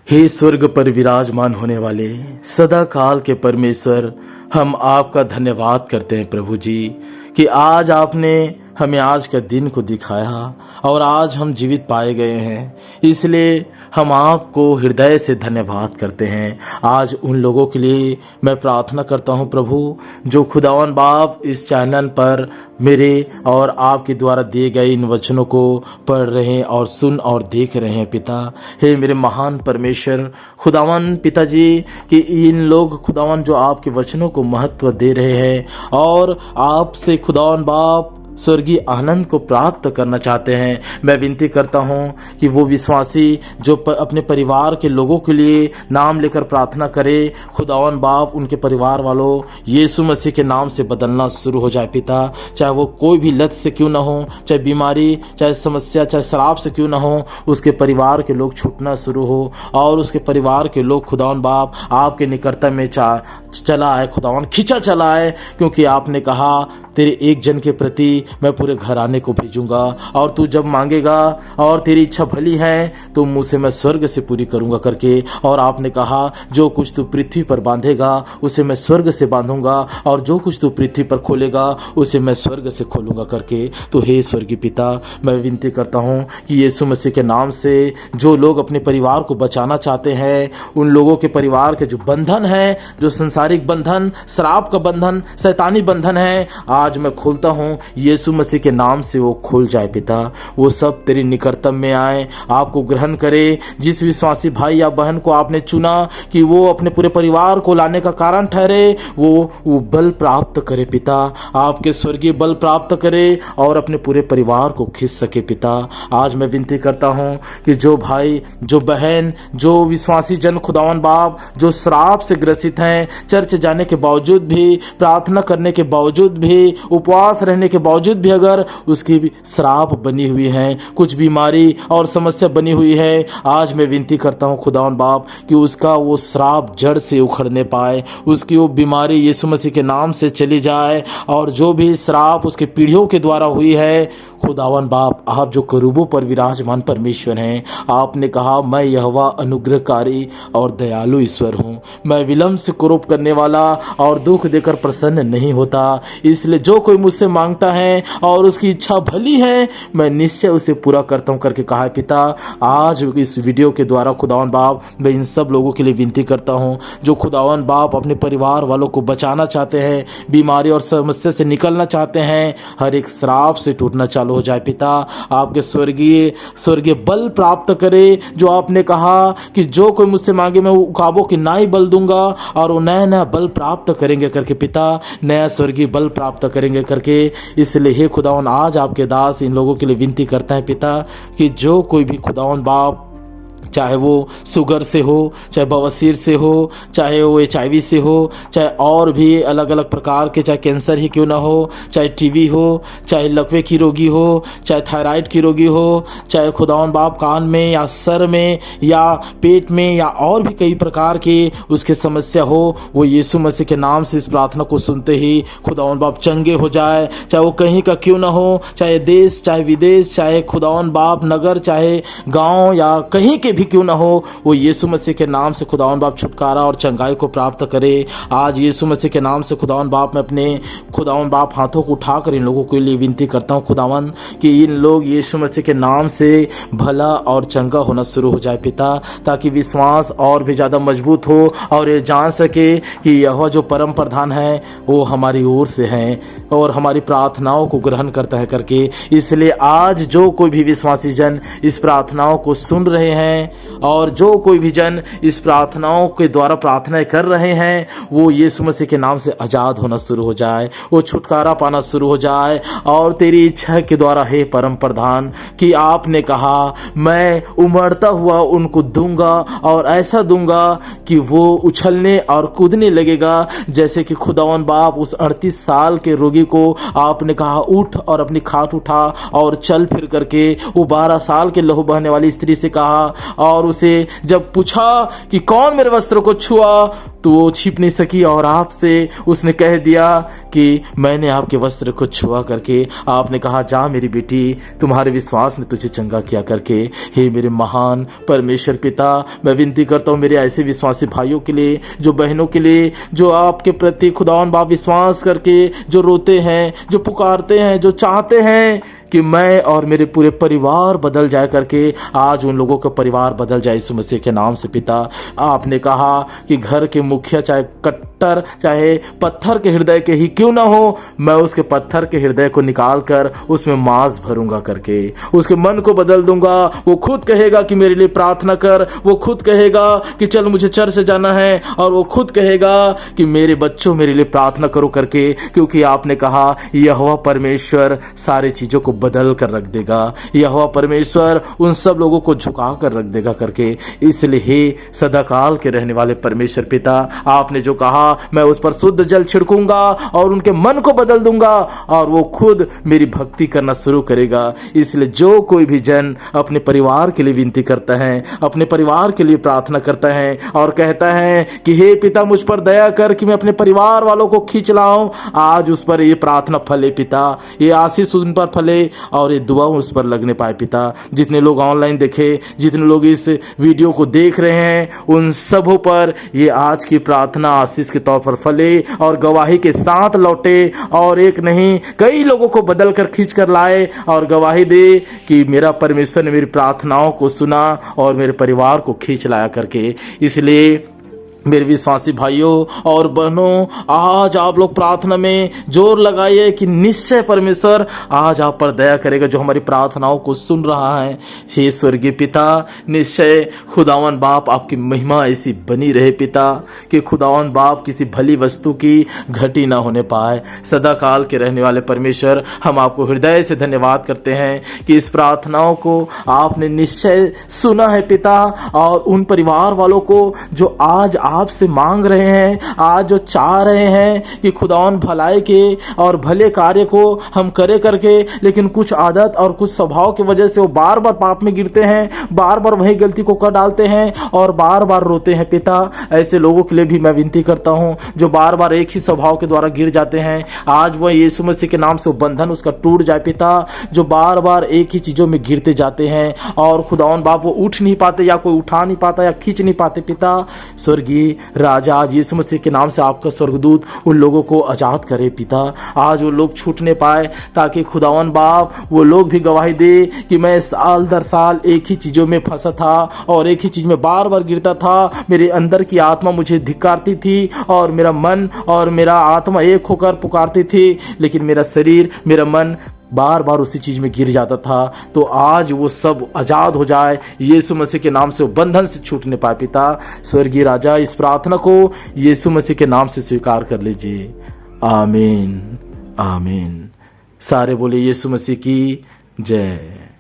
हे स्वर्ग पर विराजमान होने वाले सदा काल के परमेश्वर, हम आपका धन्यवाद करते हैं प्रभु जी कि आज आपने हमें आज का दिन को दिखाया और आज हम जीवित पाए गए हैं। इसलिए हम आपको हृदय से धन्यवाद करते हैं। आज उन लोगों के लिए मैं प्रार्थना करता हूं प्रभु, जो खुदावन बाप इस चैनल पर मेरे और आपके द्वारा दिए गए इन वचनों को पढ़ रहे हैं और सुन और देख रहे हैं। पिता, हे मेरे महान परमेश्वर खुदावन पिताजी, कि इन लोग खुदावन जो आपके वचनों को महत्व दे रहे हैं और आपसे खुदावन बाप स्वर्गीय आनंद को प्राप्त करना चाहते हैं, मैं विनती करता हूं कि वो विश्वासी जो अपने परिवार के लोगों के लिए नाम लेकर प्रार्थना करे, खुदावन बाप उनके परिवार वालों यीशु मसीह के नाम से बदलना शुरू हो जाए। पिता, चाहे वो कोई भी लत से क्यों ना हो, चाहे बीमारी, चाहे समस्या, चाहे शराब से क्यों ना हो, उसके परिवार के लोग छूटना शुरू हो और उसके परिवार के लोग खुदावन बाप आपके निकटता में चला आए, खुदावन खींचा चला आए, क्योंकि आपने कहा तेरे एक जन के प्रति मैं पूरे घराने को भेजूंगा और तू जब मांगेगा और तेरी इच्छा भली है तो मुझसे मैं स्वर्ग से पूरी करूंगा करके। और आपने कहा जो कुछ तू पृथ्वी पर बांधेगा उसे मैं स्वर्ग से बांधूंगा और जो कुछ तू पृथ्वी पर खोलेगा उसे मैं स्वर्ग से खोलूंगा करके। तो हे स्वर्गीय पिता, मैं विनती करता हूँ कि यीशु मसीह के नाम से जो लोग अपने परिवार को बचाना चाहते हैं, उन लोगों के परिवार के जो बंधन है, जो संसारिक बंधन, शराब का बंधन, शैतानी बंधन है, आज मैं खोलता हूँ यीशु मसीह के नाम से वो खुल जाए। पिता, वो सब तेरी निकटतम में आए, आपको ग्रहण करे। जिस विश्वासी भाई या बहन को आपने चुना कि वो अपने पूरे परिवार को लाने का कारण ठहरे, वो बल प्राप्त करे पिता, आपके स्वर्गीय बल प्राप्त करे और अपने पूरे परिवार को खींच सके। पिता, आज मैं विनती करता हूँ कि जो भाई, जो बहन, जो विश्वासी जन खुदावन बाप जो शराब से ग्रसित हैं, चर्च जाने के बावजूद भी, प्रार्थना करने के बावजूद भी, उपवास रहने के बावजूद भी अगर उसकी भी श्राप बनी हुई है, कुछ बीमारी और समस्या बनी हुई है, आज मैं विनती करता हूं खुदावन बाप कि उसका वो श्राप जड़ से उखड़ने पाए, उसकी वो बीमारी यीशु मसीह के नाम से चली जाए। और जो भी श्राप उसके पीढ़ियों के द्वारा हुई है, खुदावन बाप आप जो करूबों पर विराजमान परमेश्वर हैं, आपने कहा मैं यहोवा अनुग्रहकारी और दयालु ईश्वर हूँ, मैं विलम्ब से क्रोध करने वाला और दुख देकर प्रसन्न नहीं होता। इसलिए जो कोई मुझसे मांगता है और उसकी इच्छा भली है, मैं निश्चय उसे पूरा करता हूँ करके कहा है। पिता, आज इस वीडियो के द्वारा खुदावन बाप मैं इन सब लोगों के लिए विनती करता हूँ जो खुदावन बाप अपने परिवार वालों को बचाना चाहते हैं, बीमारी और समस्या से निकलना चाहते हैं, हर एक श्राप से टूटना चालू हो जाए। पिता, आपके स्वर्गीय बल प्राप्त करे, जो आपने कहा कि जो कोई मुझसे मांगे मैं उकाबों की नाई बल दूंगा और वो नया नया बल प्राप्त करेंगे करके। पिता, नया स्वर्गीय बल प्राप्त करेंगे करके। इसलिए हे खुदावन, आज आपके दास इन लोगों के लिए विनती करता है पिता कि जो कोई भी खुदावन बाप, चाहे वो शुगर से हो, चाहे बवासीर से हो, चाहे वो HIV से हो, चाहे और भी अलग अलग प्रकार के, चाहे कैंसर ही क्यों ना हो, चाहे TB हो, चाहे लकवे की रोगी हो, चाहे थायराइड की रोगी हो, चाहे खुदावन बाप कान में या सर में या पेट में या और भी कई प्रकार की उसकी समस्या हो, वो यीशु मसीह के नाम से इस प्रार्थना को सुनते ही खुदावन बाप चंगे हो जाए। चाहे वो कहीं का क्यों ना हो, चाहे देश, चाहे विदेश, चाहे खुदावन बाप नगर, चाहे गाँव या कहीं के भी क्यों ना हो, वो यीशु मसीह के नाम से खुदावन बाप छुटकारा और चंगाई को प्राप्त करे। आज यीशु मसीह के नाम से खुदावन बाप मैं अपने खुदावन बाप हाथों को उठाकर इन लोगों के लिए विनती करता हूँ खुदावन कि इन लोग यीशु मसीह के नाम से भला और चंगा होना शुरू हो जाए पिता, ताकि विश्वास और भी ज़्यादा मजबूत हो और ये जान सके कि यह जो परम प्रधान है वो हमारी ओर से हैं और हमारी प्रार्थनाओं को ग्रहण करता है करके। इसलिए आज जो कोई भी विश्वासी जन इस प्रार्थनाओं को सुन रहे हैं और जो कोई भी जन इस प्रार्थनाओं के द्वारा प्रार्थनाएं कर रहे हैं, वो यीशु मसीह के नाम से आज़ाद होना शुरू हो जाए, वो छुटकारा पाना शुरू हो जाए। और तेरी इच्छा के द्वारा हे परम प्रधान कि आपने कहा मैं उमड़ता हुआ उनको दूंगा और ऐसा दूंगा कि वो उछलने और कूदने लगेगा, जैसे कि खुदावन बाप उस 38 साल के रोगी को आपने कहा उठ और अपनी खाट उठा और चल फिर करके। वो 12 साल के लहू बहने वाली स्त्री से कहा और उसे जब पूछा कि कौन मेरे वस्त्र को छुआ, तो वो छिप नहीं सकी और आपसे उसने कह दिया कि मैंने आपके वस्त्र को छुआ करके। आपने कहा, जा मेरी बेटी, तुम्हारे विश्वास ने तुझे चंगा किया करके। हे मेरे महान परमेश्वर पिता, मैं विनती करता हूँ मेरे ऐसे विश्वासी भाइयों के लिए, जो बहनों के लिए, जो आपके प्रति खुदावन बाप विश्वास करके जो रोते हैं, जो पुकारते हैं, जो चाहते हैं कि मैं और मेरे पूरे परिवार बदल जाए करके। आज उन लोगों का परिवार बदल जाए यीशु मसीह के नाम से पिता। आपने कहा कि घर के मुखिया चाहे कट्टर, चाहे पत्थर के हृदय के ही क्यों ना हो, मैं उसके पत्थर के हृदय को निकाल कर उसमें मांस भरूंगा करके, उसके मन को बदल दूंगा। वो खुद कहेगा कि मेरे लिए प्रार्थना कर, वो खुद कहेगा कि चल मुझे चर्च जाना है, और वो खुद कहेगा कि मेरे बच्चों मेरे लिए प्रार्थना करो करके। क्योंकि आपने कहा यहोवा परमेश्वर सारी चीजों को बदल कर रख देगा, यहोवा परमेश्वर उन सब लोगों को झुका कर रख देगा करके। इसलिए हे सदाकाल के रहने वाले परमेश्वर पिता, आपने जो कहा मैं उस पर शुद्ध जल छिड़कूंगा और उनके मन को बदल दूंगा और वो खुद मेरी भक्ति करना शुरू करेगा। इसलिए जो कोई भी जन अपने परिवार के लिए विनती करता है, अपने परिवार के लिए प्रार्थना करता है और कहता है कि हे पिता मुझ पर दया कर कि मैं अपने परिवार वालों को खींच लाऊं, आज उस पर ये प्रार्थना फले पिता, ये आशीष उन पर फले और ये दुआ उस पर लगने पाए पिता। जितने लोग ऑनलाइन देखे, जितने लोग इस वीडियो को देख रहे हैं, उन सबों पर ये आज की प्रार्थना आशीष के तौर पर फले और गवाही के साथ लौटे, और एक नहीं कई लोगों को बदल कर खींच कर लाए और गवाही दे कि मेरा परमेश्वर ने मेरी प्रार्थनाओं को सुना और मेरे परिवार को खींच लाया करके। इसलिए मेरे विश्वासी भाइयों और बहनों, आज आप लोग प्रार्थना में जोर लगाइए कि निश्चय परमेश्वर आज आप पर दया करेगा, जो हमारी प्रार्थनाओं को सुन रहा है। हे स्वर्गीय पिता, निश्चय खुदावन बाप आपकी महिमा ऐसी बनी रहे पिता कि खुदावन बाप किसी भली वस्तु की घटी ना होने पाए। सदा काल के रहने वाले परमेश्वर, हम आपको हृदय से धन्यवाद करते हैं कि इस प्रार्थनाओं को आपने निश्चय सुना है पिता, और उन परिवार वालों को जो आज आपसे मांग रहे हैं, आज जो चाह रहे हैं कि खुदावन भलाई के और भले कार्य को हम करे करके, लेकिन कुछ आदत और कुछ स्वभाव की वजह से वो बार बार पाप में गिरते हैं, बार बार वही गलती को कर डालते हैं और बार बार रोते हैं पिता। ऐसे लोगों के लिए भी मैं विनती करता हूं जो बार बार एक ही स्वभाव के द्वारा गिर जाते हैं, आज वह यीशु मसीह के नाम से बंधन उसका टूट जाए पिता। जो बार बार एक ही चीजों में गिरते जाते हैं और खुदावन बाप वो उठ नहीं पाते, या कोई उठा नहीं पाता, या खींच नहीं पाते पिता। स्वर्गीय राजा, आज यीशु मसीह के नाम से आपका स्वर्गदूत उन लोगों को आजाद करे पिता। आज वो लोग छूटने पाए, ताकि खुदावन बाप वो लोग भी गवाही दे कि मैं साल दर साल एक ही चीजों में फंसा था और एक ही चीज में बार बार गिरता था। मेरे अंदर की आत्मा मुझे धिक्कारती थी और मेरा मन और मेरा आत्मा एक होकर पुकारती थी, लेकिन मेरा शरीर, मेरा मन बार बार उसी चीज में गिर जाता था। तो आज वो सब आजाद हो जाए, यीशु मसीह के नाम से बंधन से छूटने पाए पिता। स्वर्गीय राजा, इस प्रार्थना को यीशु मसीह के नाम से स्वीकार कर लीजिए। आमीन, आमीन। सारे बोले यीशु मसीह की जय।